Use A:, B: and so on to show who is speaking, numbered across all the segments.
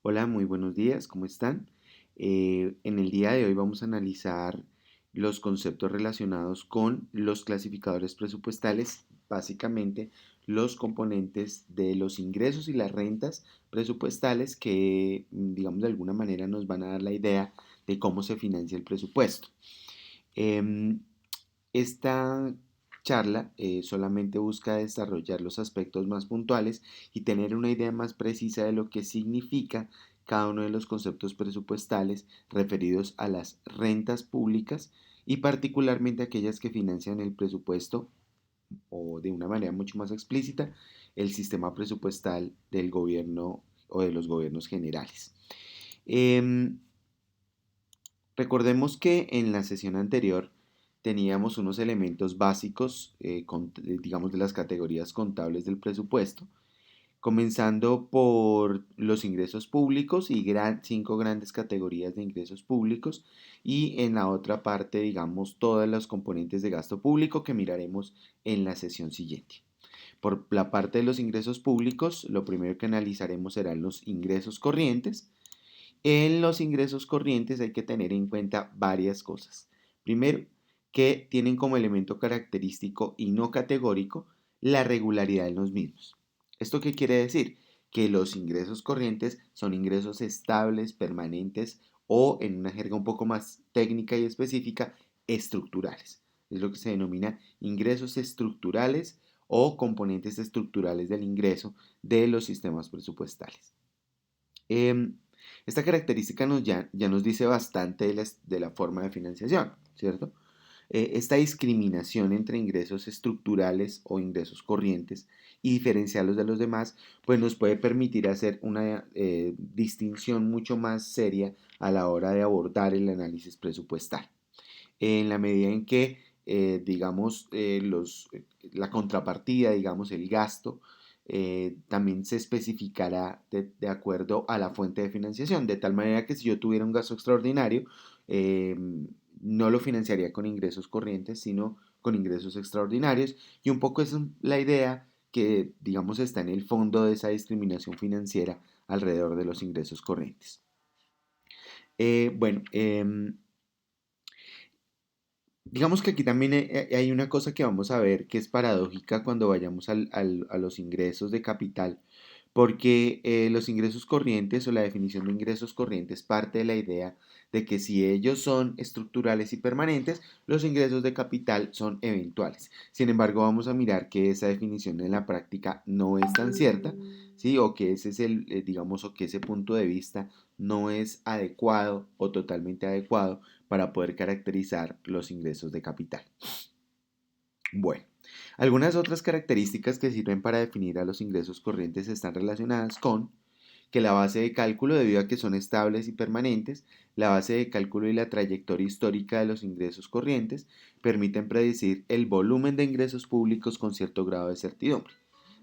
A: Hola, muy buenos días, ¿cómo están? En el día de hoy vamos a analizar los conceptos relacionados con los clasificadores presupuestales, básicamente los componentes de los ingresos y las rentas presupuestales que, digamos, de alguna manera nos van a dar la idea de cómo se financia el presupuesto. Em, Esta charla solamente busca desarrollar los aspectos más puntuales y tener una idea más precisa de lo que significa cada uno de los conceptos presupuestales referidos a las rentas públicas y particularmente aquellas que financian el presupuesto o de una manera mucho más explícita el sistema presupuestal del gobierno o de los gobiernos generales. Em, Recordemos que en la sesión anterior teníamos unos elementos básicos, digamos, de las categorías contables del presupuesto, comenzando por los ingresos públicos y cinco grandes categorías de ingresos públicos y en la otra parte, digamos, todas los componentes de gasto público que miraremos en la sesión siguiente. Por la parte de los ingresos públicos, lo primero que analizaremos serán los ingresos corrientes. En los ingresos corrientes hay que tener en cuenta varias cosas. Primero, que tienen como elemento característico y no categórico la regularidad en los mismos. ¿Esto qué quiere decir? Que los ingresos corrientes son ingresos estables, permanentes o, en una jerga un poco más técnica y específica, estructurales. Es lo que se denomina ingresos estructurales o componentes estructurales del ingreso de los sistemas presupuestales. Em, Esta característica ya nos dice bastante de la forma de financiación, ¿cierto? Esta discriminación entre ingresos estructurales o ingresos corrientes y diferenciarlos de los demás, pues nos puede permitir hacer una distinción mucho más seria a la hora de abordar el análisis presupuestal. En la medida en que, digamos, la contrapartida, digamos, el gasto, también se especificará de acuerdo a la fuente de financiación, de tal manera que si yo tuviera un gasto extraordinario, eh, no lo financiaría con ingresos corrientes, sino con ingresos extraordinarios. Y un poco esa es la idea que, digamos, está en el fondo de esa discriminación financiera alrededor de los ingresos corrientes. Bueno, digamos que aquí también hay una cosa que vamos a ver que es paradójica cuando vayamos a los ingresos de capital, porque los ingresos corrientes o la definición de ingresos corrientes parte de la idea de que si ellos son estructurales y permanentes, los ingresos de capital son eventuales. Sin embargo, vamos a mirar que esa definición en la práctica no es tan cierta, ¿sí? O que ese es digamos, o que ese punto de vista no es adecuado o totalmente adecuado para poder caracterizar los ingresos de capital. Bueno, algunas otras características que sirven para definir a los ingresos corrientes están relacionadas con que la base de cálculo, debido a que son estables y permanentes, la base de cálculo y la trayectoria histórica de los ingresos corrientes permiten predecir el volumen de ingresos públicos con cierto grado de certidumbre.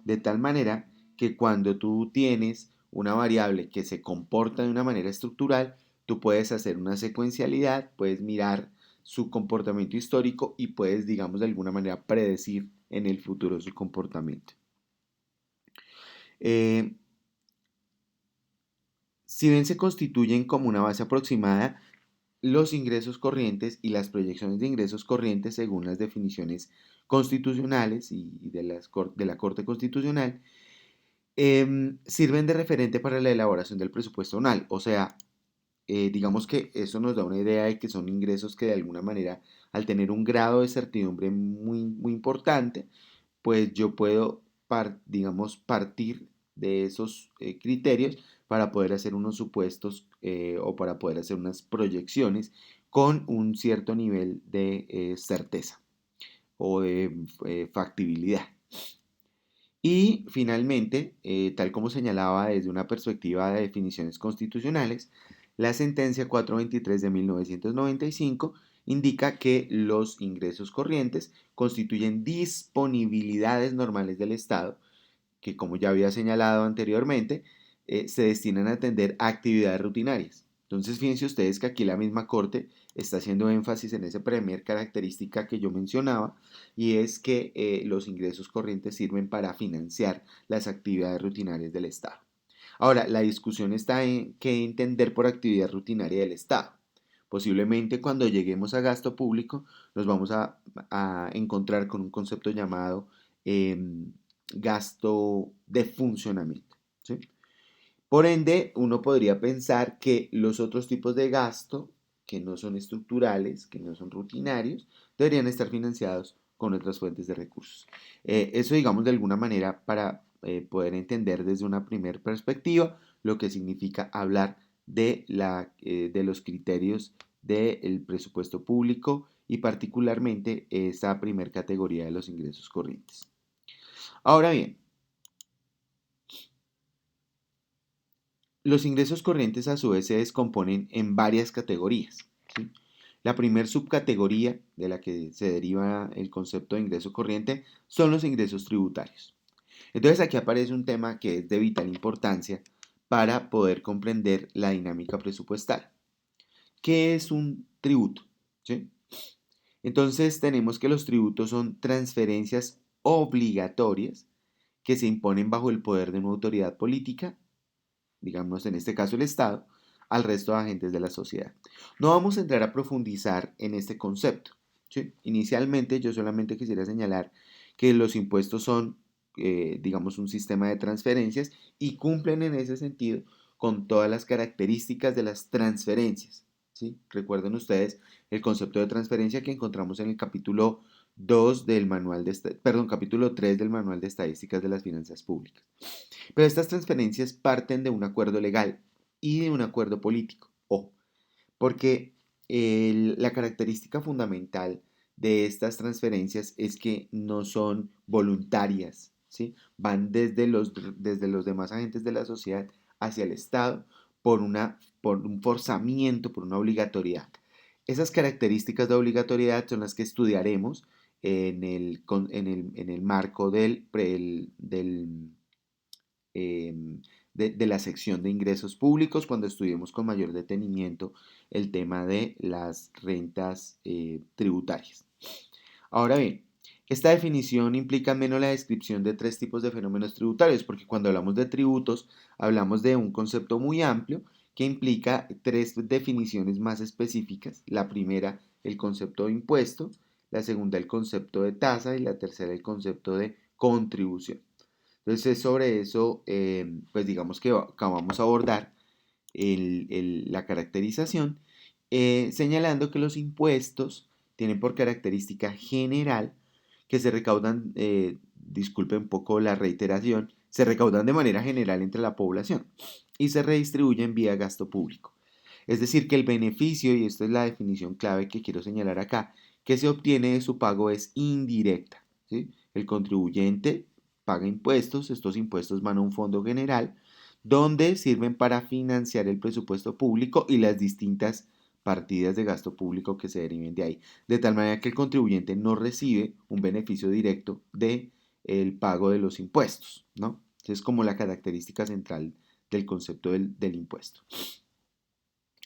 A: De tal manera que cuando tú tienes una variable que se comporta de una manera estructural, tú puedes hacer una secuencialidad, puedes mirar su comportamiento histórico y puedes, digamos, de alguna manera predecir en el futuro su comportamiento. Eh, si bien se constituyen como una base aproximada, los ingresos corrientes y las proyecciones de ingresos corrientes según las definiciones constitucionales y de la Corte Constitucional sirven de referente para la elaboración del presupuesto anual. O sea, digamos que eso nos da una idea de que son ingresos que de alguna manera, al tener un grado de certidumbre muy importante, pues yo puedo, digamos, partir de esos criterios para poder hacer unos supuestos o para poder hacer unas proyecciones con un cierto nivel de certeza o de factibilidad. Y finalmente, tal como señalaba desde una perspectiva de definiciones constitucionales, la sentencia 423 de 1995 indica que los ingresos corrientes constituyen disponibilidades normales del Estado que, como ya había señalado anteriormente, se destinan a atender actividades rutinarias. Entonces, fíjense ustedes que aquí la misma Corte está haciendo énfasis en esa primer característica que yo mencionaba, y es que los ingresos corrientes sirven para financiar las actividades rutinarias del Estado. Ahora, la discusión está en qué entender por actividad rutinaria del Estado. Posiblemente cuando lleguemos a gasto público nos vamos a encontrar con un concepto llamado gasto de funcionamiento. ¿Sí? Por ende, uno podría pensar que los otros tipos de gasto, que no son estructurales, que no son rutinarios, deberían estar financiados con otras fuentes de recursos. Eso, digamos, de alguna manera para poder entender desde una primera perspectiva lo que significa hablar de los criterios del presupuesto público y particularmente esa primera categoría de los ingresos corrientes. Ahora bien, los ingresos corrientes a su vez se descomponen en varias categorías. ¿Sí? La primer subcategoría de la que se deriva el concepto de ingreso corriente son los ingresos tributarios. Entonces aquí aparece un tema que es de vital importancia para poder comprender la dinámica presupuestal. ¿Qué es un tributo? ¿Sí? Entonces tenemos que los tributos son transferencias obligatorias que se imponen bajo el poder de una autoridad política, digamos en este caso el Estado, al resto de agentes de la sociedad. No vamos a entrar a profundizar en este concepto. ¿Sí? Inicialmente yo solamente quisiera señalar que los impuestos son, digamos, un sistema de transferencias y cumplen en ese sentido con todas las características de las transferencias. ¿Sí? Recuerden ustedes el concepto de transferencia que encontramos en el capítulo 2 del manual perdón, capítulo 3 del manual de estadísticas de las finanzas públicas. Pero estas transferencias parten de un acuerdo legal y de un acuerdo político. Ojo, porque la característica fundamental de estas transferencias es que no son voluntarias, ¿sí? Van desde los demás agentes de la sociedad hacia el Estado por un forzamiento, por una obligatoriedad. Esas características de obligatoriedad son las que estudiaremos en el marco de la sección de ingresos públicos cuando estudiemos con mayor detenimiento el tema de las rentas tributarias. Ahora bien, esta definición implica al menos la descripción de tres tipos de fenómenos tributarios, porque cuando hablamos de tributos hablamos de un concepto muy amplio que implica tres definiciones más específicas. La primera, el concepto de impuesto, la segunda, el concepto de tasa y la tercera, el concepto de contribución. Entonces, sobre eso, pues digamos que acabamos a abordar la caracterización, señalando que los impuestos tienen por característica general que se recaudan, disculpe un poco la reiteración, se recaudan de manera general entre la población y se redistribuyen vía gasto público. Es decir, que el beneficio, y esta es la definición clave que quiero señalar acá, que se obtiene de su pago es indirecta. ¿Sí? El contribuyente paga impuestos, estos impuestos van a un fondo general donde sirven para financiar el presupuesto público y las distintas partidas de gasto público que se deriven de ahí, de tal manera que el contribuyente no recibe un beneficio directo de el pago de los impuestos, ¿no? Es como la característica central del concepto del impuesto.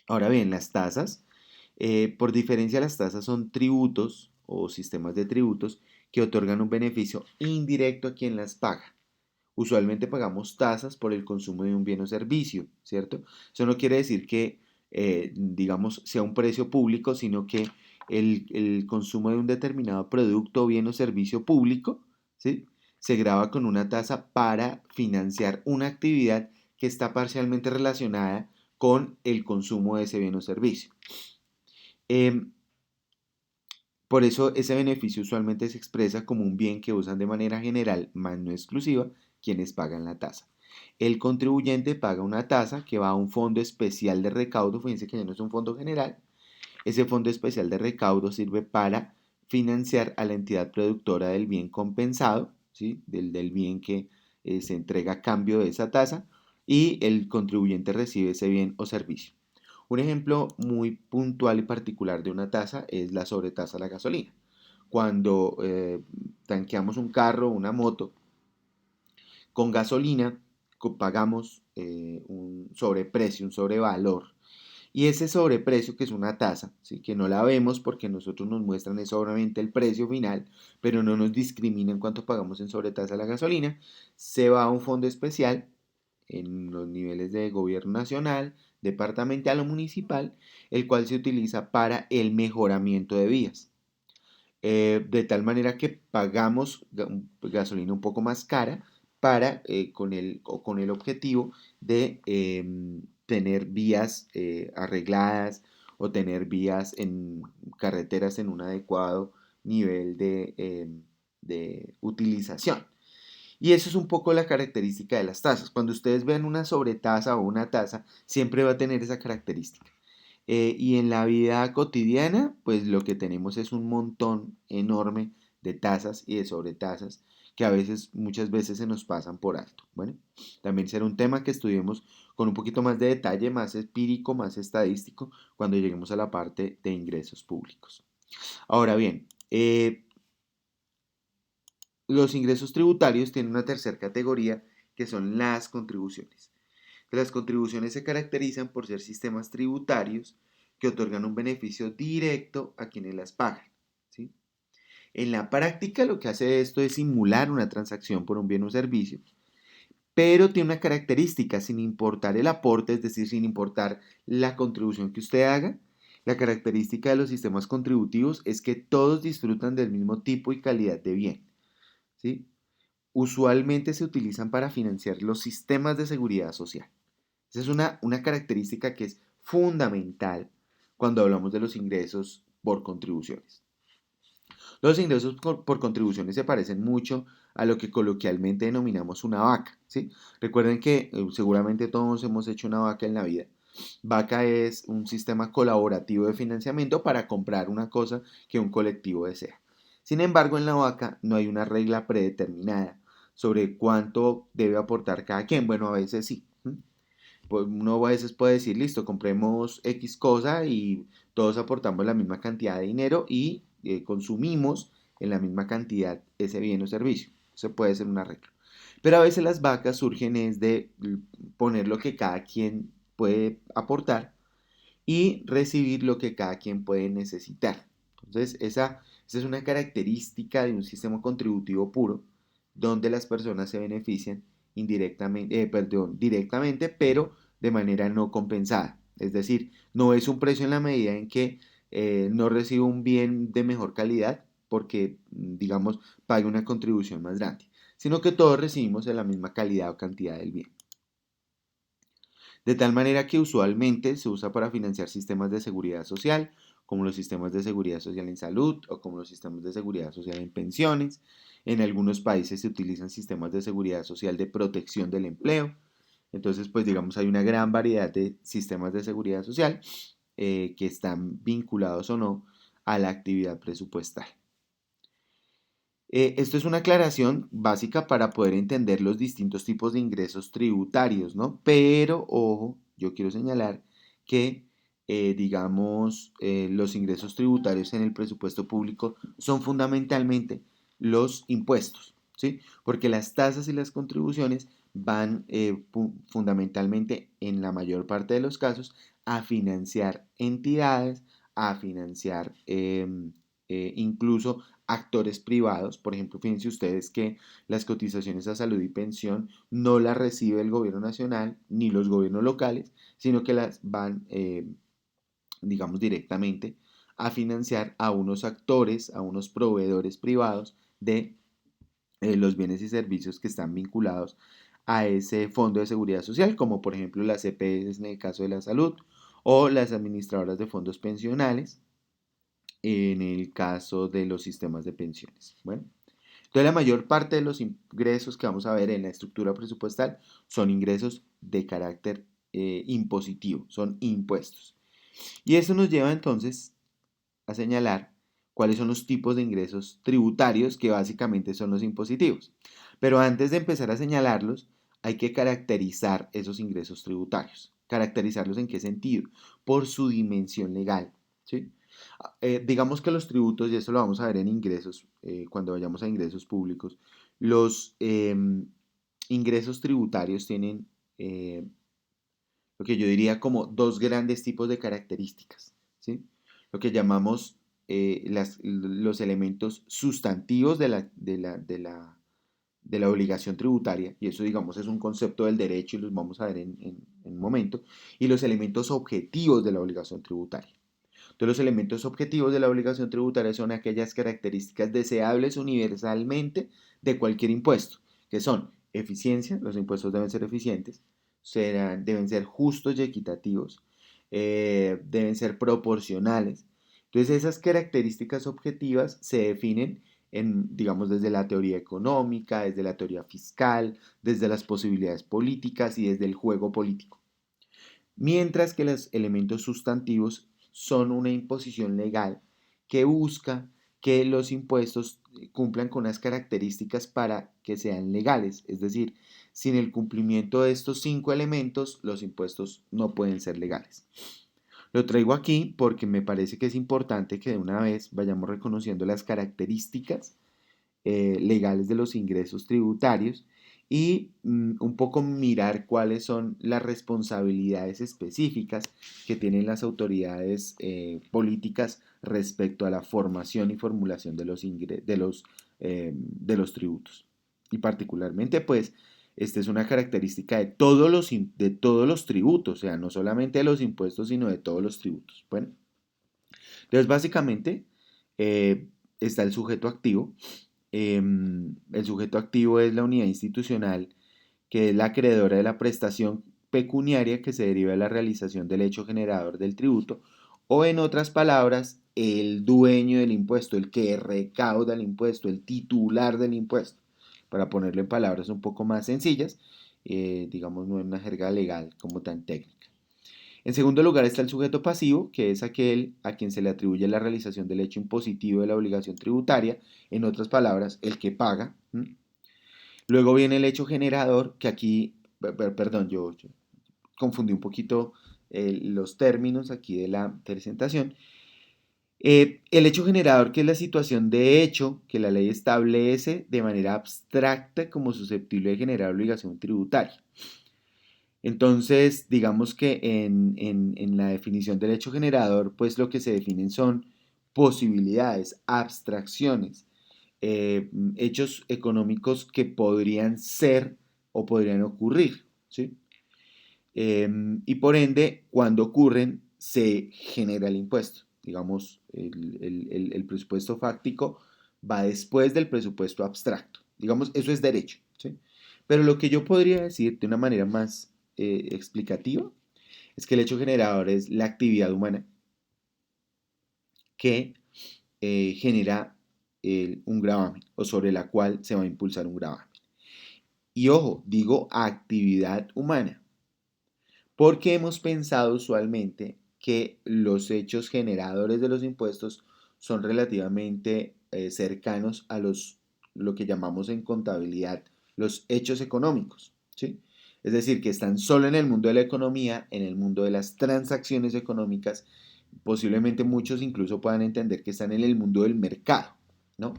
A: Ahora bien, las tasas, por diferencia las tasas son tributos o sistemas de tributos que otorgan un beneficio indirecto a quien las paga. Usualmente pagamos tasas por el consumo de un bien o servicio, ¿cierto? Eso no quiere decir que, digamos, sea un precio público, sino que el consumo de un determinado producto, bien o servicio público, ¿sí? Se graba con una tasa para financiar una actividad que está parcialmente relacionada con el consumo de ese bien o servicio. Em, por eso ese beneficio usualmente se expresa como un bien que usan de manera general, más no exclusiva, quienes pagan la tasa. El contribuyente paga una tasa que va a un fondo especial de recaudo, fíjense que ya no es un fondo general, ese fondo especial de recaudo sirve para financiar a la entidad productora del bien compensado, ¿sí? del bien que se entrega a cambio de esa tasa, y el contribuyente recibe ese bien o servicio. Un ejemplo muy puntual y particular de una tasa es la sobretasa a la gasolina. Cuando tanqueamos un carro o una moto con gasolina, pagamos un sobreprecio, un sobrevalor. Y ese sobreprecio, que es una tasa, ¿sí? Que no la vemos porque nosotros nos muestran es solamente el precio final, pero no nos discriminan cuánto pagamos en sobretasa la gasolina, se va a un fondo especial en los niveles de gobierno nacional, departamental o municipal, el cual se utiliza para el mejoramiento de vías. De tal manera que pagamos gasolina un poco más cara con el objetivo de tener vías arregladas o tener vías en carreteras en un adecuado nivel de utilización. Y eso es un poco la característica de las tasas. Cuando ustedes ven una sobretasa o una tasa, siempre va a tener esa característica. Y en la vida cotidiana, pues lo que tenemos es un montón enorme de tasas y de sobretasas que a veces, muchas veces se nos pasan por alto. Bueno, también será un tema que estudiemos con un poquito más de detalle, más empírico, más estadístico, cuando lleguemos a la parte de ingresos públicos. Ahora bien, los ingresos tributarios tienen una tercera categoría que son las contribuciones. Las contribuciones se caracterizan por ser sistemas tributarios que otorgan un beneficio directo a quienes las pagan. ¿Sí? En la práctica lo que hace esto es simular una transacción por un bien o servicio, pero tiene una característica, sin importar el aporte, es decir, sin importar la contribución que usted haga. La característica de los sistemas contributivos es que todos disfrutan del mismo tipo y calidad de bien. ¿Sí? Usualmente se utilizan para financiar los sistemas de seguridad social. Esa es una característica que es fundamental cuando hablamos de los ingresos por contribuciones. Los ingresos por contribuciones se parecen mucho a lo que coloquialmente denominamos una vaca, ¿sí? Recuerden que seguramente todos hemos hecho una vaca en la vida. Vaca es un sistema colaborativo de financiamiento para comprar una cosa que un colectivo desea. Sin embargo, en la vaca no hay una regla predeterminada sobre cuánto debe aportar cada quien. Bueno, a veces sí. Pues uno a veces puede decir, listo, compremos X cosa y todos aportamos la misma cantidad de dinero y consumimos en la misma cantidad ese bien o servicio. Eso puede ser una regla. Pero a veces las vacas surgen es de poner lo que cada quien puede aportar y recibir lo que cada quien puede necesitar. Entonces, esa es una característica de un sistema contributivo puro, donde las personas se benefician indirectamente, directamente, pero de manera no compensada. Es decir, no es un precio en la medida en que no recibo un bien de mejor calidad porque, digamos, pague una contribución más grande, sino que todos recibimos en la misma calidad o cantidad del bien. De tal manera que usualmente se usa para financiar sistemas de seguridad social, como los sistemas de seguridad social en salud o como los sistemas de seguridad social en pensiones. En algunos países se utilizan sistemas de seguridad social de protección del empleo. Entonces, pues digamos, hay una gran variedad de sistemas de seguridad social que están vinculados o no a la actividad presupuestal. Esto es una aclaración básica para poder entender los distintos tipos de ingresos tributarios, ¿no? Pero, ojo, yo quiero señalar que, digamos, los ingresos tributarios en el presupuesto público son fundamentalmente los impuestos, ¿sí? Porque las tasas y las contribuciones van fundamentalmente, en la mayor parte de los casos, a financiar entidades, a financiar incluso actores privados. Por ejemplo, fíjense ustedes que las cotizaciones a salud y pensión no las recibe el gobierno nacional ni los gobiernos locales, sino que las van, digamos, directamente a financiar a unos actores, a unos proveedores privados de los bienes y servicios que están vinculados a ese fondo de seguridad social, como por ejemplo las EPS en el caso de la salud o las administradoras de fondos pensionales en el caso de los sistemas de pensiones. Bueno, entonces la mayor parte de los ingresos que vamos a ver en la estructura presupuestal son ingresos de carácter impositivo, son impuestos. Y eso nos lleva entonces a señalar cuáles son los tipos de ingresos tributarios que básicamente son los impositivos. Pero antes de empezar a señalarlos, hay que caracterizar esos ingresos tributarios. ¿Caracterizarlos en qué sentido? Por su dimensión legal. ¿Sí? Digamos que los tributos, y eso lo vamos a ver en ingresos, cuando vayamos a ingresos públicos, los ingresos tributarios tienen lo que yo diría como dos grandes tipos de características, ¿sí? Lo que llamamos los elementos sustantivos de la obligación tributaria, y eso digamos es un concepto del derecho y los vamos a ver en un momento, y los elementos objetivos de la obligación tributaria. Entonces los elementos objetivos de la obligación tributaria son aquellas características deseables universalmente de cualquier impuesto, que son eficiencia, los impuestos deben ser eficientes, deben ser justos y equitativos, deben ser proporcionales. Entonces esas características objetivas se definen digamos, desde la teoría económica, desde la teoría fiscal, desde las posibilidades políticas y desde el juego político. Mientras que los elementos sustantivos son una imposición legal que busca que los impuestos cumplan con unas características para que sean legales. Es decir, sin el cumplimiento de estos 5 elementos, los impuestos no pueden ser legales. Lo traigo aquí porque me parece que es importante que de una vez vayamos reconociendo las características legales de los ingresos tributarios y un poco mirar cuáles son las responsabilidades específicas que tienen las autoridades políticas respecto a la formación y formulación de los tributos. Y particularmente, pues, esta es una característica de todos los tributos, o sea, no solamente de los impuestos, sino de todos los tributos. Bueno, entonces básicamente está el sujeto activo. El sujeto activo es la unidad institucional que es la acreedora de la prestación pecuniaria que se deriva de la realización del hecho generador del tributo, o en otras palabras, el dueño del impuesto, el que recauda el impuesto, el titular del impuesto. Para ponerlo en palabras un poco más sencillas, digamos, no en una jerga legal como tan técnica. En segundo lugar está el sujeto pasivo, que es aquel a quien se le atribuye la realización del hecho impositivo de la obligación tributaria, en otras palabras, el que paga. Luego viene el hecho generador, que aquí, perdón, yo confundí un poquito los términos aquí de la presentación. El hecho generador, que es la situación de hecho que la ley establece de manera abstracta como susceptible de generar obligación tributaria. Entonces, digamos que en la definición del hecho generador, pues lo que se definen son posibilidades, abstracciones, hechos económicos que podrían ser o podrían ocurrir, ¿sí? Y por ende, cuando ocurren, se genera el impuesto. Digamos, el presupuesto fáctico va después del presupuesto abstracto. Digamos, eso es derecho, ¿sí? Pero lo que yo podría decir de una manera más explicativa es que el hecho generador es la actividad humana que genera un gravamen o sobre la cual se va a impulsar un gravamen. Y ojo, digo actividad humana, porque hemos pensado usualmente que los hechos generadores de los impuestos son relativamente cercanos a lo que llamamos en contabilidad los hechos económicos, ¿sí? Es decir, que están solo en el mundo de la economía, en el mundo de las transacciones económicas, posiblemente muchos incluso puedan entender que están en el mundo del mercado, ¿no?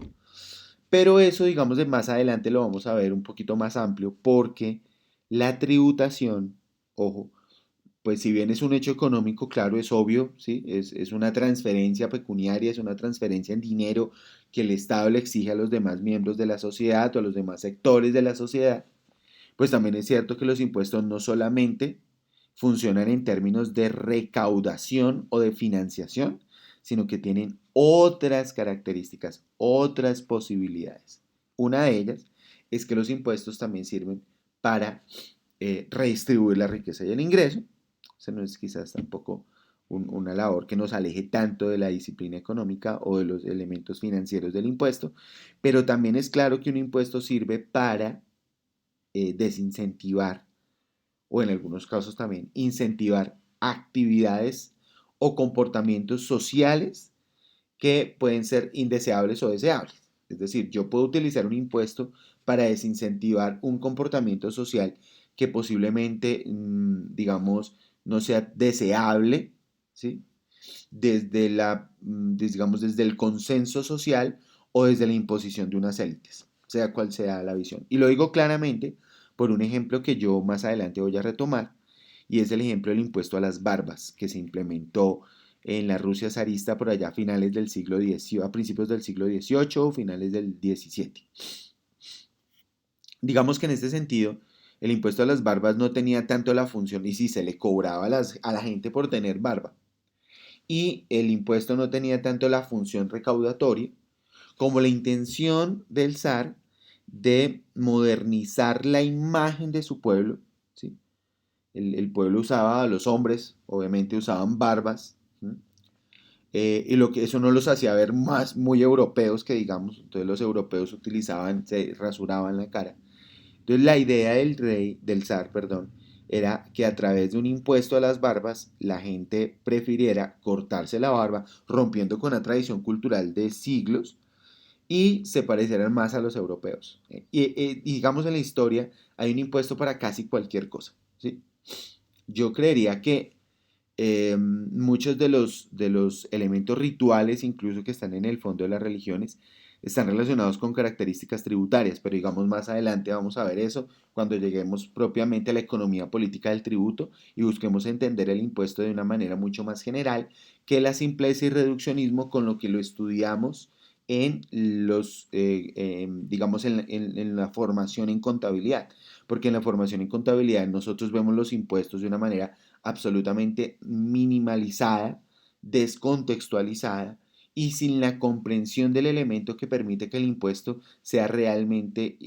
A: Pero eso, digamos, de más adelante lo vamos a ver un poquito más amplio porque la tributación, ojo, pues si bien es un hecho económico, claro, es obvio, ¿sí? Es una transferencia pecuniaria, es una transferencia en dinero que el Estado le exige a los demás miembros de la sociedad o a los demás sectores de la sociedad, pues también es cierto que los impuestos no solamente funcionan en términos de recaudación o de financiación, sino que tienen otras características, otras posibilidades. Una de ellas es que los impuestos también sirven para redistribuir la riqueza y el ingreso. Eso no es quizás tampoco una labor que nos aleje tanto de la disciplina económica o de los elementos financieros del impuesto, pero también es claro que un impuesto sirve para desincentivar o en algunos casos también incentivar actividades o comportamientos sociales que pueden ser indeseables o deseables. Es decir, yo puedo utilizar un impuesto para desincentivar un comportamiento social que posiblemente, digamos, no sea deseable, ¿sí? Digamos, desde el consenso social o desde la imposición de unas élites, sea cual sea la visión. Y lo digo claramente por un ejemplo que yo más adelante voy a retomar, y es el ejemplo del impuesto a las barbas, que se implementó en la Rusia zarista por allá a finales del siglo XVIII, a principios del siglo XVIII o finales del XVII. Digamos que en este sentido, el impuesto a las barbas no tenía tanto la función, y sí, se le cobraba a la gente por tener barba, y el impuesto no tenía tanto la función recaudatoria como la intención del zar de modernizar la imagen de su pueblo, ¿sí? El pueblo usaba, los hombres obviamente usaban barbas, ¿sí? Y lo que eso no los hacía ver más muy europeos que digamos, entonces los europeos utilizaban, se rasuraban la cara. Entonces la idea del rey, del zar, perdón, era que a través de un impuesto a las barbas la gente prefiriera cortarse la barba, rompiendo con una tradición cultural de siglos y se parecieran más a los europeos. Y digamos en la historia hay un impuesto para casi cualquier cosa, ¿sí? Yo creería que muchos de los elementos rituales, incluso que están en el fondo de las religiones, están relacionados con características tributarias, pero digamos más adelante vamos a ver eso cuando lleguemos propiamente a la economía política del tributo y busquemos entender el impuesto de una manera mucho más general que la simpleza y reduccionismo con lo que lo estudiamos en los, digamos, en la formación en contabilidad, porque en la formación en contabilidad nosotros vemos los impuestos de una manera absolutamente minimalizada, descontextualizada y sin la comprensión del elemento que permite que el impuesto sea realmente,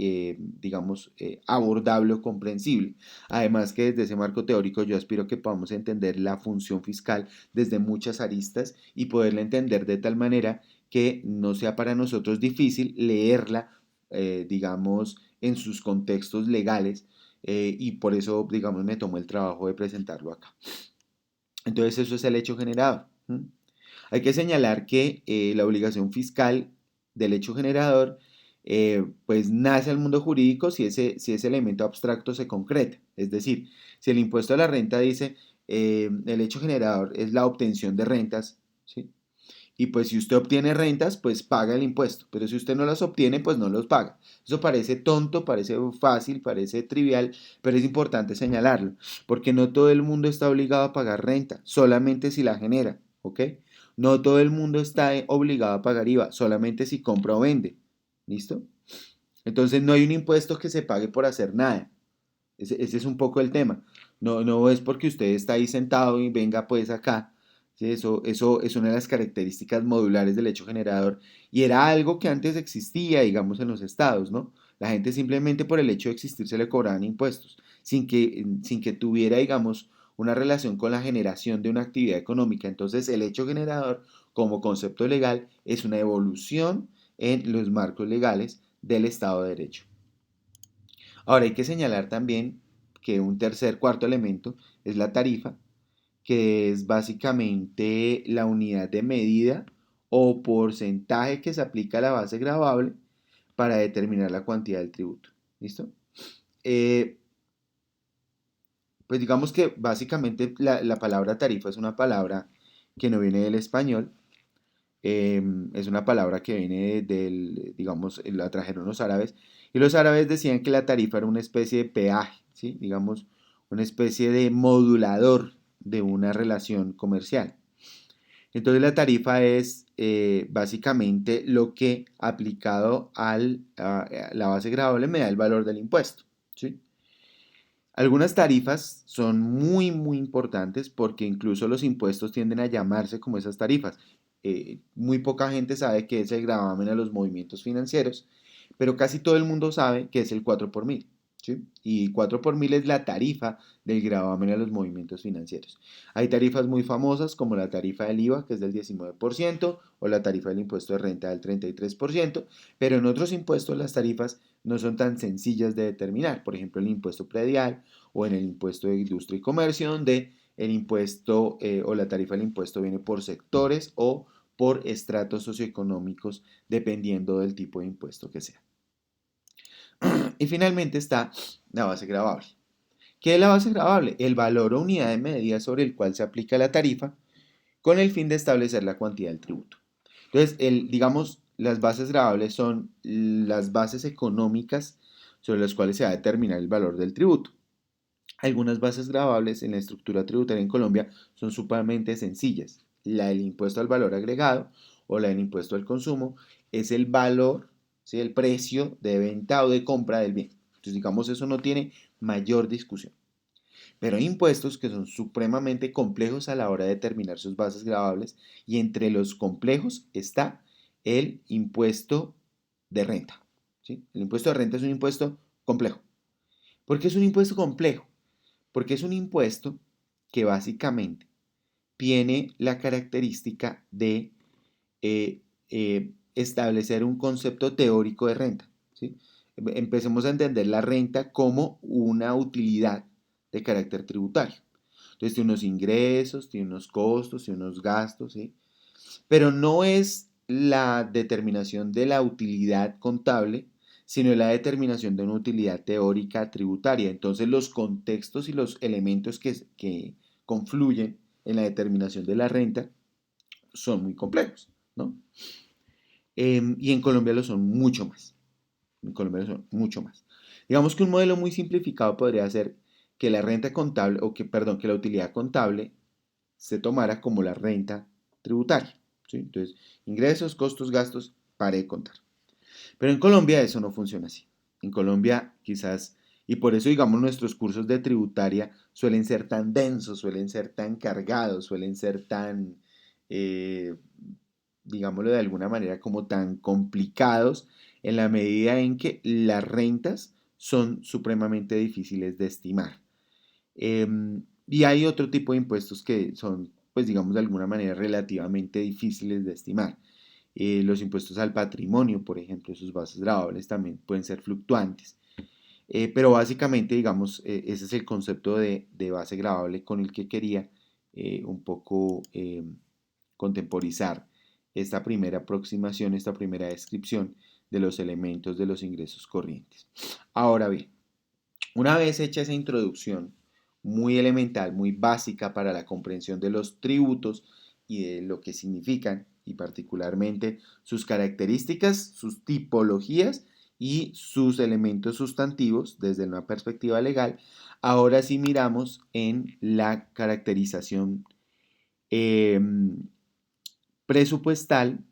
A: digamos, abordable o comprensible. Además que desde ese marco teórico yo aspiro que podamos entender la función fiscal desde muchas aristas y poderla entender de tal manera que no sea para nosotros difícil leerla, digamos, en sus contextos legales, y por eso, digamos, me tomó el trabajo de presentarlo acá. Entonces, eso es el hecho generador. ¿Mm? Hay que señalar que la obligación fiscal del hecho generador, pues nace al mundo jurídico si ese elemento abstracto se concreta. Es decir, si el impuesto a la renta dice el hecho generador es la obtención de rentas, ¿sí? Y pues si usted obtiene rentas, pues paga el impuesto. Pero si usted no las obtiene, pues no los paga. Eso parece tonto, parece fácil, parece trivial, pero es importante señalarlo. Porque no todo el mundo está obligado a pagar renta, solamente si la genera, ¿ok? No todo el mundo está obligado a pagar IVA, solamente si compra o vende. ¿Listo? Entonces no hay un impuesto que se pague por hacer nada. Ese es un poco el tema. No, no es porque usted está ahí sentado y venga pues acá. ¿Sí? Eso es una de las características modulares del hecho generador. Y era algo que antes existía, digamos, en los estados, ¿no? La gente simplemente por el hecho de existir se le cobraban impuestos, sin que tuviera, digamos, una relación con la generación de una actividad económica. Entonces, el hecho generador, como concepto legal, es una evolución en los marcos legales del Estado de Derecho. Ahora hay que señalar también que un tercer, cuarto elemento es la tarifa, que es básicamente la unidad de medida o porcentaje que se aplica a la base gravable para determinar la cuantía del tributo. ¿Listo? Eh, pues digamos que básicamente la palabra tarifa es una palabra que no viene del español, es una palabra que viene del, digamos, la trajeron los árabes, y los árabes decían que la tarifa era una especie de peaje, ¿sí? Digamos, una especie de modulador de una relación comercial. Entonces la tarifa es básicamente lo que aplicado a la base gravable me da el valor del impuesto, ¿sí? Algunas tarifas son muy importantes porque incluso los impuestos tienden a llamarse como esas tarifas. Muy poca gente sabe qué es el gravamen a los movimientos financieros, pero casi todo el mundo sabe que es el 4 por mil. ¿Sí? Y 4 por mil es la tarifa del gravamen a los movimientos financieros. Hay tarifas muy famosas como la tarifa del IVA, que es del 19%, o la tarifa del impuesto de renta del 33%, pero en otros impuestos las tarifas no son tan sencillas de determinar. Por ejemplo, el impuesto predial o en el impuesto de industria y comercio, donde el impuesto o la tarifa del impuesto viene por sectores o por estratos socioeconómicos, dependiendo del tipo de impuesto que sea. Y finalmente está la base gravable. ¿Qué es la base gravable? El valor o unidad de medida sobre el cual se aplica la tarifa con el fin de establecer la cuantía del tributo. Entonces, digamos, las bases gravables son las bases económicas sobre las cuales se va a determinar el valor del tributo. Algunas bases gravables en la estructura tributaria en Colombia son supremamente sencillas. La del impuesto al valor agregado o la del impuesto al consumo es el valor, ¿sí? El precio de venta o de compra del bien. Entonces, digamos, eso no tiene mayor discusión. Pero hay impuestos que son supremamente complejos a la hora de determinar sus bases gravables y entre los complejos está el impuesto de renta. ¿Sí? El impuesto de renta es un impuesto complejo. ¿Por qué es un impuesto complejo? Porque es un impuesto que básicamente tiene la característica de establecer un concepto teórico de renta. ¿Sí? Empecemos a entender la renta como una utilidad de carácter tributario. Entonces tiene unos ingresos, tiene unos costos, tiene unos gastos, ¿sí? Pero no es la determinación de la utilidad contable, sino la determinación de una utilidad teórica tributaria. Entonces los contextos y los elementos que confluyen en la determinación de la renta son muy complejos, ¿no? Y en Colombia lo son mucho más. En Colombia lo son mucho más. Digamos que un modelo muy simplificado podría ser que la renta contable, o que, perdón, que la utilidad contable se tomara como la renta tributaria. ¿Sí? Entonces, ingresos, costos, gastos, pare de contar. Pero en Colombia eso no funciona así. En Colombia quizás, y por eso digamos nuestros cursos de tributaria suelen ser tan densos, suelen ser tan cargados, suelen ser tan, eh, digámoslo de alguna manera, como tan complicados en la medida en que las rentas son supremamente difíciles de estimar. Y hay otro tipo de impuestos que son, pues digamos de alguna manera, relativamente difíciles de estimar. Los impuestos al patrimonio, por ejemplo, sus bases grabables también pueden ser fluctuantes. Pero básicamente, digamos, ese es el concepto de base gravable con el que quería un poco contemporizar esta primera aproximación, esta primera descripción de los elementos de los ingresos corrientes. Ahora bien, una vez hecha esa introducción muy elemental, muy básica para la comprensión de los tributos y de lo que significan, y particularmente sus características, sus tipologías y sus elementos sustantivos desde una perspectiva legal, ahora sí miramos en la caracterización eh, presupuestal,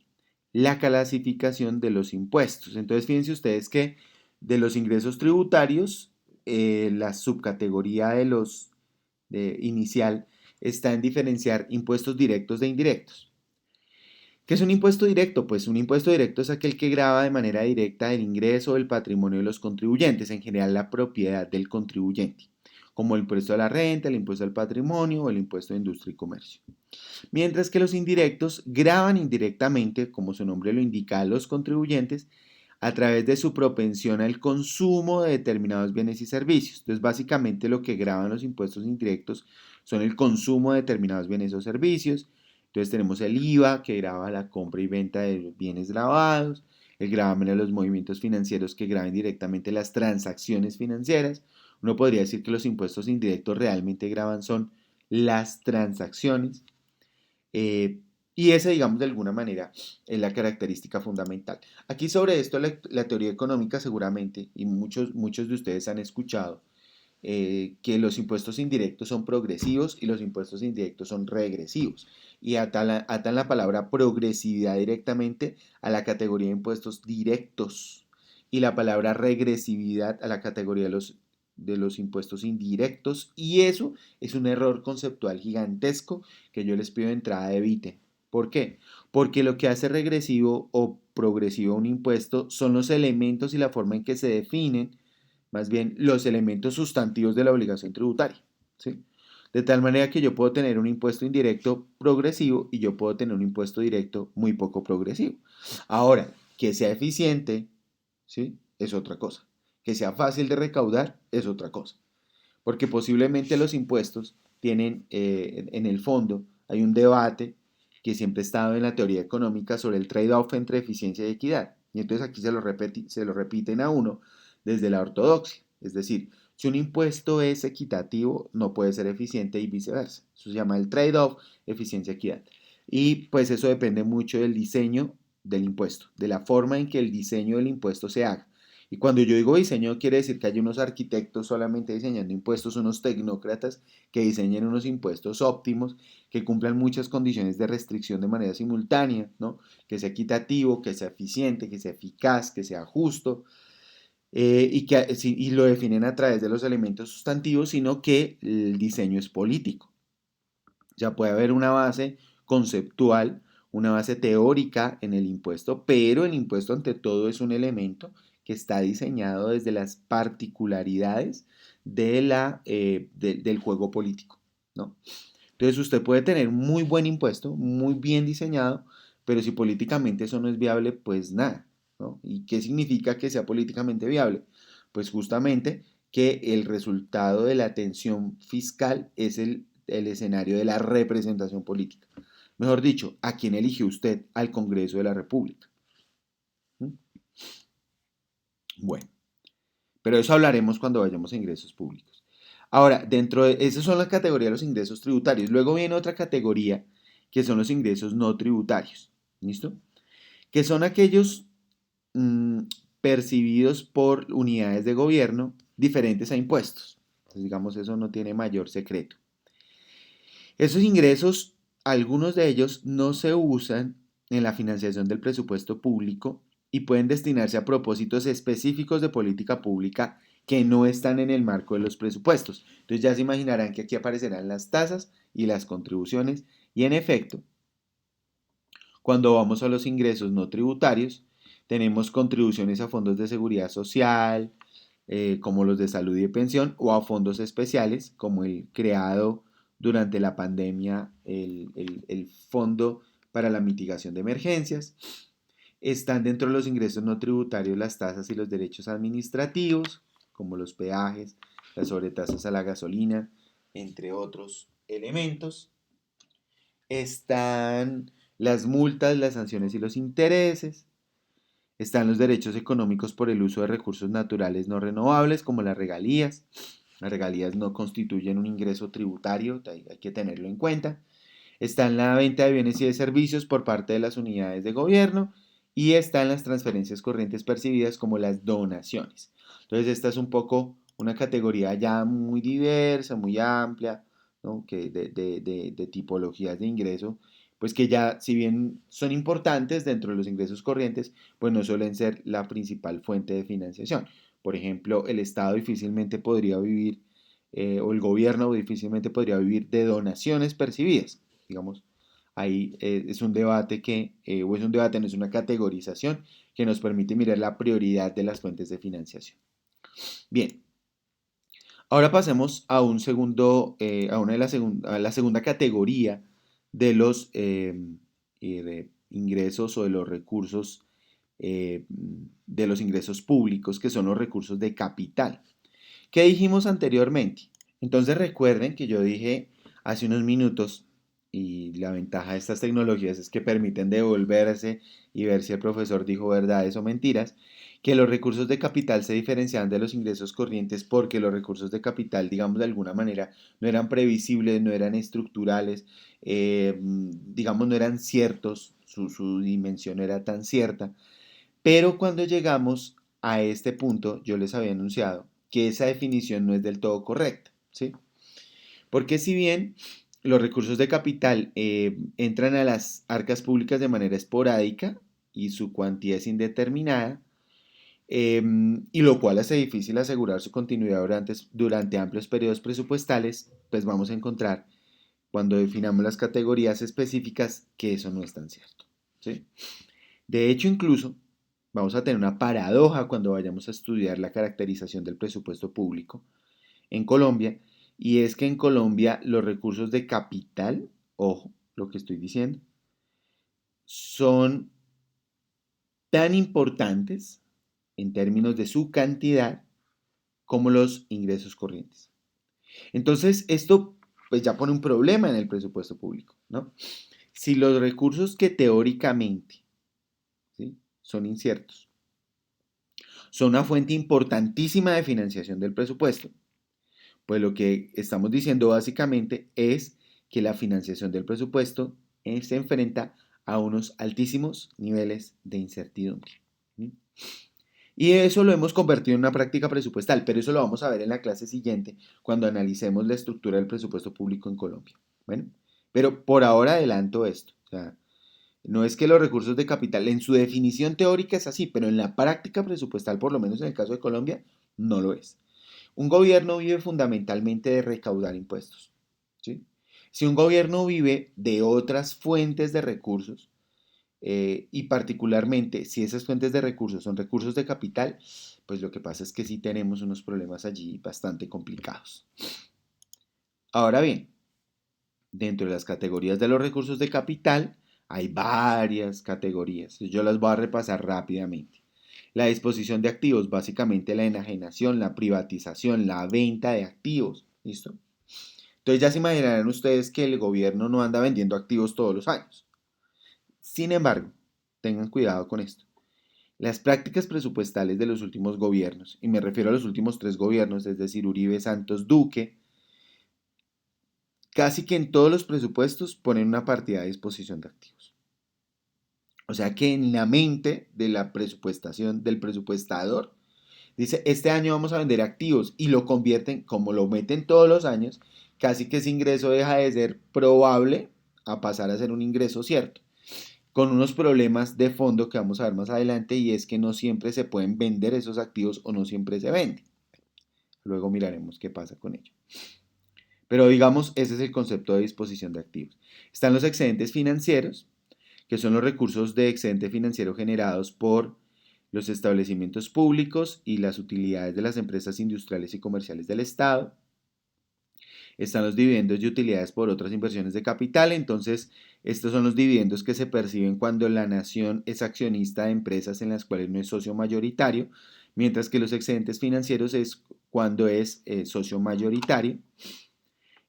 A: la clasificación de los impuestos. Entonces, fíjense ustedes que de los ingresos tributarios, la subcategoría de los inicial está en diferenciar impuestos directos de indirectos. ¿Qué es un impuesto directo? Pues un impuesto directo es aquel que grava de manera directa el ingreso o el patrimonio de los contribuyentes, en general la propiedad del contribuyente, como el impuesto a la renta, el impuesto al patrimonio o el impuesto de industria y comercio. Mientras que los indirectos gravan indirectamente, como su nombre lo indica, a los contribuyentes a través de su propensión al consumo de determinados bienes y servicios. Entonces, básicamente lo que graban los impuestos indirectos son el consumo de determinados bienes o servicios. Entonces tenemos el IVA que grava la compra y venta de los bienes grabados, el gravamen de los movimientos financieros que graban directamente las transacciones financieras. Uno podría decir que los impuestos indirectos realmente graban son las transacciones. Eh, y esa, digamos, de alguna manera es la característica fundamental. Aquí sobre esto la teoría económica seguramente, y muchos de ustedes han escuchado, que los impuestos indirectos son progresivos y los impuestos indirectos son regresivos. Y atan la palabra progresividad directamente a la categoría de impuestos directos y la palabra regresividad a la categoría de los impuestos indirectos. Y eso es un error conceptual gigantesco que yo les pido de entrada eviten. ¿Por qué? Porque lo que hace regresivo o progresivo un impuesto son los elementos y la forma en que se definen más bien los elementos sustantivos de la obligación tributaria. ¿Sí? De tal manera que yo puedo tener un impuesto indirecto progresivo y yo puedo tener un impuesto directo muy poco progresivo. Ahora, que sea eficiente, ¿sí? Es otra cosa. Que sea fácil de recaudar es otra cosa. Porque posiblemente los impuestos tienen, en el fondo, hay un debate que siempre ha estado en la teoría económica sobre el trade-off entre eficiencia y equidad. Y entonces aquí se lo repiten a uno desde la ortodoxia. Es decir, si un impuesto es equitativo, no puede ser eficiente y viceversa. Eso se llama el trade-off eficiencia-equidad. Y pues eso depende mucho del diseño del impuesto, de la forma en que el diseño del impuesto se haga. Y cuando yo digo diseño, quiere decir que hay unos arquitectos solamente diseñando impuestos, unos tecnócratas que diseñen unos impuestos óptimos, que cumplan muchas condiciones de restricción de manera simultánea, ¿no? Que sea equitativo, que sea eficiente, que sea eficaz, que sea justo. y lo definen a través de los elementos sustantivos, sino que el diseño es político. Ya puede haber una base conceptual, una base teórica en el impuesto, pero el impuesto ante todo es un elemento que está diseñado desde las particularidades del juego político, ¿no? Entonces usted puede tener un muy buen impuesto, muy bien diseñado, pero si políticamente eso no es viable, pues nada, ¿no? ¿Y qué significa que sea políticamente viable? Pues justamente que el resultado de la tensión fiscal es el escenario de la representación política. Mejor dicho, ¿a quién elige usted al Congreso de la República? ¿Mm? Bueno, pero eso hablaremos cuando vayamos a ingresos públicos. Ahora, dentro de esas son las categorías de los ingresos tributarios. Luego viene otra categoría que son los ingresos no tributarios. ¿Listo? Que son aquellos mmm, percibidos por unidades de gobierno diferentes a impuestos. Entonces, digamos, eso no tiene mayor secreto. Esos ingresos, algunos de ellos no se usan en la financiación del presupuesto público y pueden destinarse a propósitos específicos de política pública que no están en el marco de los presupuestos. Entonces ya se imaginarán que aquí aparecerán las tasas y las contribuciones y en efecto, cuando vamos a los ingresos no tributarios, tenemos contribuciones a fondos de seguridad social, como los de salud y de pensión, o a fondos especiales, como el creado durante la pandemia, el Fondo para la Mitigación de Emergencias. Están dentro de los ingresos no tributarios las tasas y los derechos administrativos, como los peajes, las sobretasas a la gasolina, entre otros elementos. Están las multas, las sanciones y los intereses. Están los derechos económicos por el uso de recursos naturales no renovables, como las regalías. Las regalías no constituyen un ingreso tributario, hay que tenerlo en cuenta. Están la venta de bienes y de servicios por parte de las unidades de gobierno y están las transferencias corrientes percibidas como las donaciones. Entonces esta es un poco una categoría ya muy diversa, muy amplia, ¿no? Que de tipologías de ingreso, pues que ya si bien son importantes dentro de los ingresos corrientes, pues no suelen ser la principal fuente de financiación. Por ejemplo, el Estado difícilmente podría vivir, o el gobierno difícilmente podría vivir de donaciones percibidas. Digamos, ahí es un debate o es un debate, no es una categorización que nos permite mirar la prioridad de las fuentes de financiación. Bien, ahora pasemos a un segundo, a la segunda categoría de los de ingresos o de los recursos, de los ingresos públicos, que son los recursos de capital. ¿Qué dijimos anteriormente? Entonces recuerden que yo dije hace unos minutos, y la ventaja de estas tecnologías es que permiten devolverse y ver si el profesor dijo verdades o mentiras, que los recursos de capital se diferenciaban de los ingresos corrientes porque los recursos de capital, digamos de alguna manera, no eran previsibles, no eran estructurales, digamos no eran ciertos, su dimensión no era tan cierta, pero cuando llegamos a este punto, yo les había anunciado que esa definición no es del todo correcta, ¿sí? Porque si bien los recursos de capital entran a las arcas públicas de manera esporádica y su cuantía es indeterminada, y lo cual hace difícil asegurar su continuidad durante amplios periodos presupuestales, pues vamos a encontrar cuando definamos las categorías específicas que eso no es tan cierto, ¿sí? De hecho, incluso vamos a tener una paradoja cuando vayamos a estudiar la caracterización del presupuesto público en Colombia, y es que en Colombia los recursos de capital, ojo, lo que estoy diciendo, son tan importantes en términos de su cantidad como los ingresos corrientes. Entonces, esto pues ya pone un problema en el presupuesto público, ¿no? Si los recursos que teóricamente, ¿sí?, son inciertos, son una fuente importantísima de financiación del presupuesto, pues lo que estamos diciendo básicamente es que la financiación del presupuesto se enfrenta a unos altísimos niveles de incertidumbre. Y eso lo hemos convertido en una práctica presupuestal, pero eso lo vamos a ver en la clase siguiente cuando analicemos la estructura del presupuesto público en Colombia. Bueno, pero por ahora adelanto esto. O sea, No es que los recursos de capital, en su definición teórica es así, pero en la práctica presupuestal, por lo menos en el caso de Colombia, no lo es. Un gobierno vive fundamentalmente de recaudar impuestos. ¿Sí? Si un gobierno vive de otras fuentes de recursos, y particularmente si esas fuentes de recursos son recursos de capital, pues lo que pasa es que sí tenemos unos problemas allí bastante complicados. Ahora bien, dentro de las categorías de los recursos de capital hay varias categorías. Yo las voy a repasar rápidamente. La disposición de activos, básicamente la enajenación, la privatización, la venta de activos. ¿Listo? Entonces ya se imaginarán ustedes que el gobierno no anda vendiendo activos todos los años. Sin embargo, tengan cuidado con esto. Las prácticas presupuestales de los últimos gobiernos, y me refiero a los últimos tres gobiernos, es decir, Uribe, Santos, Duque, casi que en todos los presupuestos ponen una partida a disposición de activos. O sea que en la mente de la presupuestación del presupuestador dice, este año vamos a vender activos y lo convierten, como lo meten todos los años, casi que ese ingreso deja de ser probable a pasar a ser un ingreso cierto, con unos problemas de fondo que vamos a ver más adelante y es que no siempre se pueden vender esos activos o no siempre se venden. Luego miraremos qué pasa con ello. Pero digamos, ese es el concepto de disposición de activos. Están los excedentes financieros, que son los recursos de excedente financiero generados por los establecimientos públicos y las utilidades de las empresas industriales y comerciales del Estado. Están los dividendos y utilidades por otras inversiones de capital. Entonces, estos son los dividendos que se perciben cuando la nación es accionista de empresas en las cuales no es socio mayoritario, mientras que los excedentes financieros es cuando es socio mayoritario.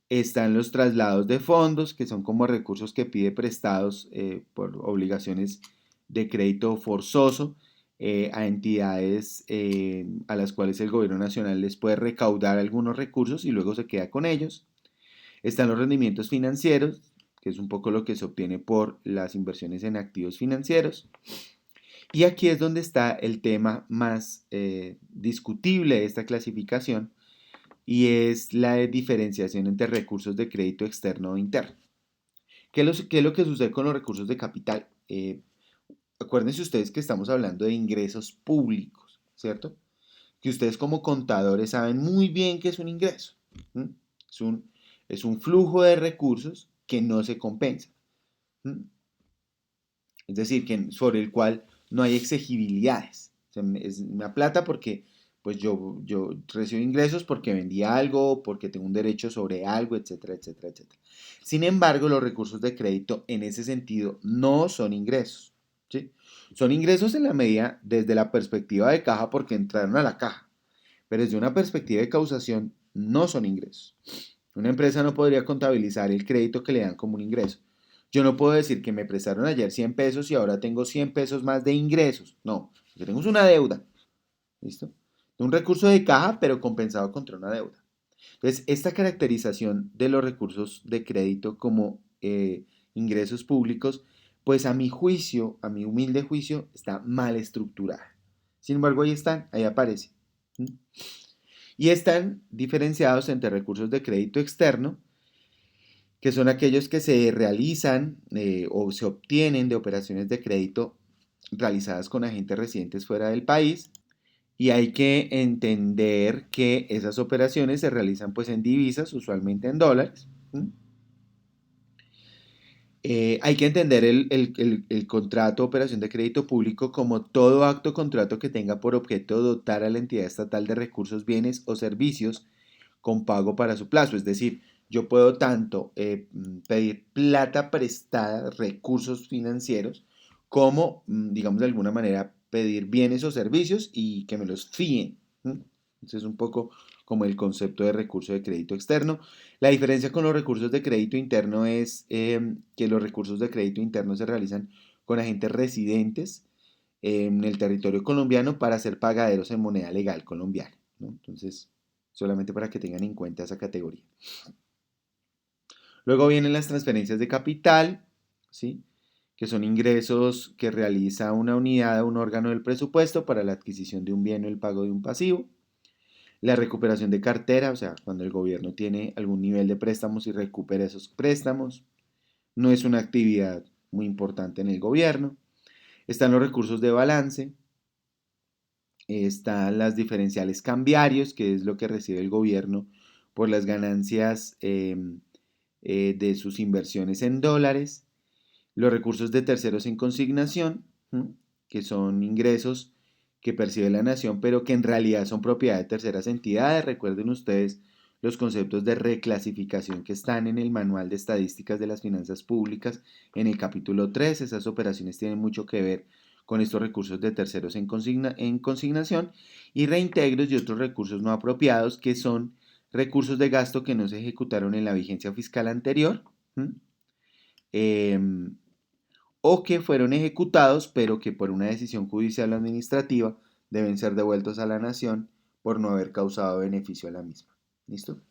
A: Están los traslados de fondos, que son como recursos que pide prestados por obligaciones de crédito forzoso a entidades a las cuales el gobierno nacional les puede recaudar algunos recursos y luego se queda con ellos. Están los rendimientos financieros, que es un poco lo que se obtiene por las inversiones en activos financieros. Y aquí es donde está el tema más discutible de esta clasificación, y es la diferenciación entre recursos de crédito externo o interno. ¿Qué es lo que sucede con los recursos de capital? Acuérdense ustedes que estamos hablando de ingresos públicos, ¿cierto? Que ustedes como contadores saben muy bien que es un ingreso. ¿Mm? Es un, es un flujo de recursos que no se compensa. ¿Mm? Es decir, que, sobre el cual no hay exigibilidades. O sea, es una plata porque pues yo recibo ingresos porque vendí algo, porque tengo un derecho sobre algo, etcétera, etcétera, etcétera. Sin embargo, los recursos de crédito en ese sentido no son ingresos. ¿Sí? Son ingresos en la medida desde la perspectiva de caja porque entraron a la caja, pero desde una perspectiva de causación no son ingresos. Una empresa no podría contabilizar el crédito que le dan como un ingreso. Yo no puedo decir que me prestaron ayer 100 pesos y ahora tengo 100 pesos más de ingresos. No, lo que tengo es una deuda. ¿Listo? Un recurso de caja, pero compensado contra una deuda. Entonces, esta caracterización de los recursos de crédito como ingresos públicos, pues a mi juicio, a mi humilde juicio, está mal estructurada. Sin embargo, ahí están, ahí aparece. ¿Mm? Y están diferenciados entre recursos de crédito externo, que son aquellos que se realizan o se obtienen de operaciones de crédito realizadas con agentes residentes fuera del país. Y hay que entender que esas operaciones se realizan pues en divisas, usualmente en dólares. Hay que entender el contrato o operación de crédito público como todo acto o contrato que tenga por objeto dotar a la entidad estatal de recursos, bienes o servicios con pago para su plazo. Es decir, yo puedo tanto pedir plata prestada, recursos financieros, como, digamos de alguna manera, pedir bienes o servicios y que me los fíen. Ese es un poco como el concepto de recurso de crédito externo. La diferencia con los recursos de crédito interno es que los recursos de crédito interno se realizan con agentes residentes en el territorio colombiano para ser pagaderos en moneda legal colombiana, ¿no? Entonces, solamente para que tengan en cuenta esa categoría. Luego vienen las transferencias de capital, ¿sí? Que son ingresos que realiza una unidad o un órgano del presupuesto para la adquisición de un bien o el pago de un pasivo. La recuperación de cartera, o sea, cuando el gobierno tiene algún nivel de préstamos y recupera esos préstamos. No es una actividad muy importante en el gobierno. Están los recursos de balance, están las diferenciales cambiarios, que es lo que recibe el gobierno por las ganancias de sus inversiones en dólares, los recursos de terceros en consignación, que son ingresos que percibe la nación, pero que en realidad son propiedad de terceras entidades. Recuerden ustedes los conceptos de reclasificación que están en el Manual de Estadísticas de las Finanzas Públicas en el capítulo 3. Esas operaciones tienen mucho que ver con estos recursos de terceros en consignación y reintegros y otros recursos no apropiados que son recursos de gasto que no se ejecutaron en la vigencia fiscal anterior. Eh, o que fueron ejecutados, pero que por una decisión judicial o administrativa deben ser devueltos a la nación por no haber causado beneficio a la misma. ¿Listo?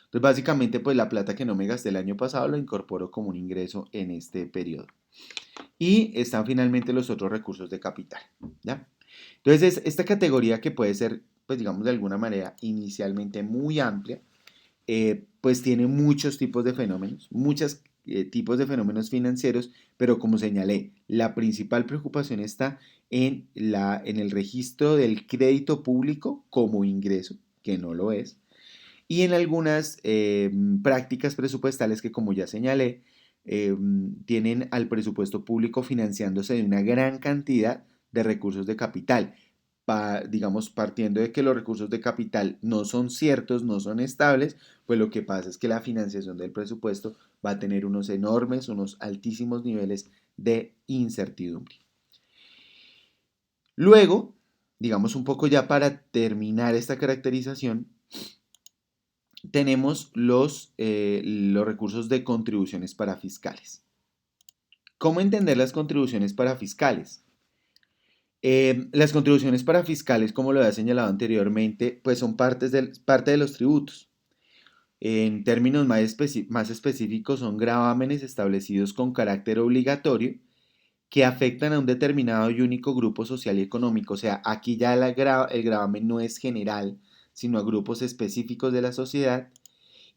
A: Entonces, básicamente, pues la plata que no me gasté el año pasado lo incorporo como un ingreso en este periodo. Y están finalmente los otros recursos de capital. ¿Ya? Entonces, esta categoría que puede ser, pues digamos, de alguna manera inicialmente muy amplia, pues tiene muchos tipos de fenómenos, muchos tipos de fenómenos financieros, pero como señalé, la principal preocupación está en el registro del crédito público como ingreso, que no lo es, y en algunas prácticas presupuestales que, como ya señalé, tienen al presupuesto público financiándose de una gran cantidad de recursos de capital, digamos, partiendo de que los recursos de capital no son ciertos, no son estables, pues lo que pasa es que la financiación del presupuesto va a tener unos enormes, unos altísimos niveles de incertidumbre. Luego, digamos un poco ya para terminar esta caracterización, tenemos los recursos de contribuciones para fiscales. ¿Cómo entender las contribuciones para fiscales? Las contribuciones para fiscales, como lo había señalado anteriormente, pues son parte de los tributos. En términos más específicos, son gravámenes establecidos con carácter obligatorio que afectan a un determinado y único grupo social y económico. O sea, aquí ya el gravamen no es general, sino a grupos específicos de la sociedad.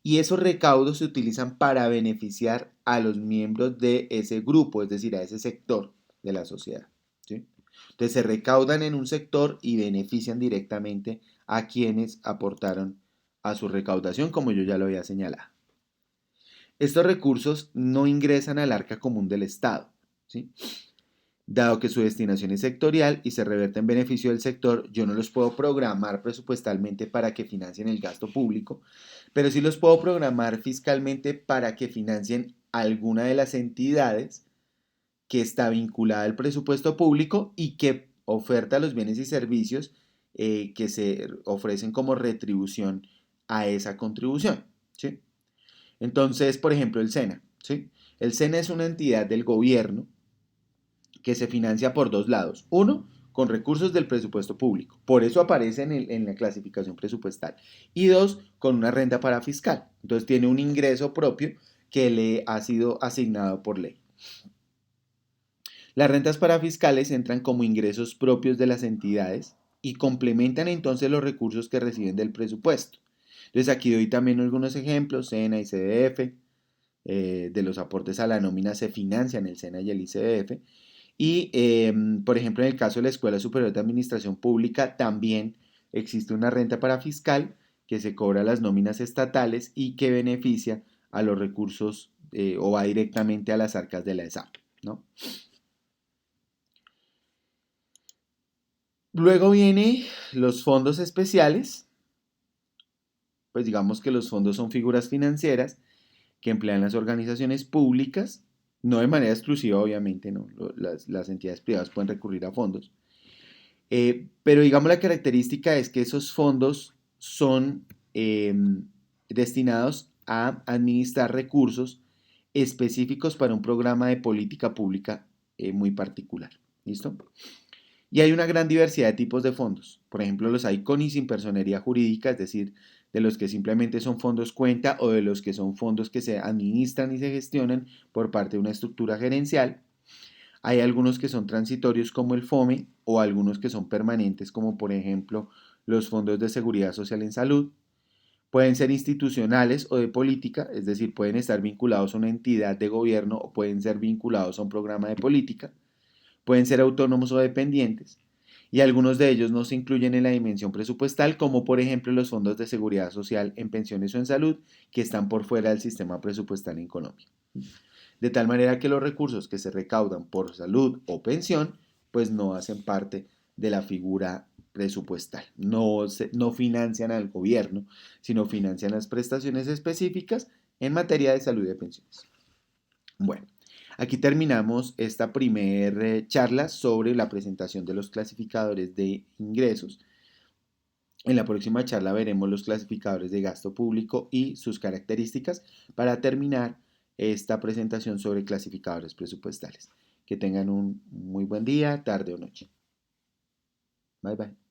A: Y esos recaudos se utilizan para beneficiar a los miembros de ese grupo, es decir, a ese sector de la sociedad. ¿Sí? Entonces se recaudan en un sector y benefician directamente a quienes aportaron a su recaudación, como yo ya lo había señalado. Estos recursos no ingresan al arca común del Estado, ¿sí? Dado que su destinación es sectorial y se revierte en beneficio del sector, yo no los puedo programar presupuestalmente para que financien el gasto público, pero sí los puedo programar fiscalmente para que financien alguna de las entidades que está vinculada al presupuesto público y que oferta los bienes y servicios que se ofrecen como retribución a esa contribución. ¿Sí? Entonces, por ejemplo, el SENA. ¿Sí? El SENA es una entidad del gobierno que se financia por dos lados. Uno, con recursos del presupuesto público. Por eso aparece en la clasificación presupuestal. Y dos, con una renta para fiscal. Entonces tiene un ingreso propio que le ha sido asignado por ley. Las rentas para fiscales entran como ingresos propios de las entidades y complementan entonces los recursos que reciben del presupuesto. Entonces aquí doy también algunos ejemplos, SENA y CDF, de los aportes a la nómina se financian el SENA y el ICBF. Y, por ejemplo, en el caso de la Escuela Superior de Administración Pública, también existe una renta para fiscal que se cobra a las nóminas estatales y que beneficia a los recursos o va directamente a las arcas de la ESAP, ¿no? Luego vienen los fondos especiales, pues digamos que los fondos son figuras financieras que emplean las organizaciones públicas, no de manera exclusiva, obviamente, ¿no? Las entidades privadas pueden recurrir a fondos. Pero digamos la característica es que esos fondos son destinados a administrar recursos específicos para un programa de política pública muy particular. ¿Listo? Y hay una gran diversidad de tipos de fondos. Por ejemplo, los hay con y sin personería jurídica, es decir, de los que simplemente son fondos cuenta o de los que son fondos que se administran y se gestionan por parte de una estructura gerencial. Hay algunos que son transitorios como el FOME o algunos que son permanentes como por ejemplo los fondos de seguridad social en salud. Pueden ser institucionales o de política, es decir, pueden estar vinculados a una entidad de gobierno o pueden ser vinculados a un programa de política. Pueden ser autónomos o dependientes. Y algunos de ellos no se incluyen en la dimensión presupuestal, como por ejemplo los fondos de seguridad social en pensiones o en salud, que están por fuera del sistema presupuestal en Colombia. De tal manera que los recursos que se recaudan por salud o pensión, pues no hacen parte de la figura presupuestal. No financian al gobierno, sino financian las prestaciones específicas en materia de salud y de pensiones. Bueno, aquí terminamos esta primer charla sobre la presentación de los clasificadores de ingresos. En la próxima charla veremos los clasificadores de gasto público y sus características para terminar esta presentación sobre clasificadores presupuestales. Que tengan un muy buen día, tarde o noche. Bye bye.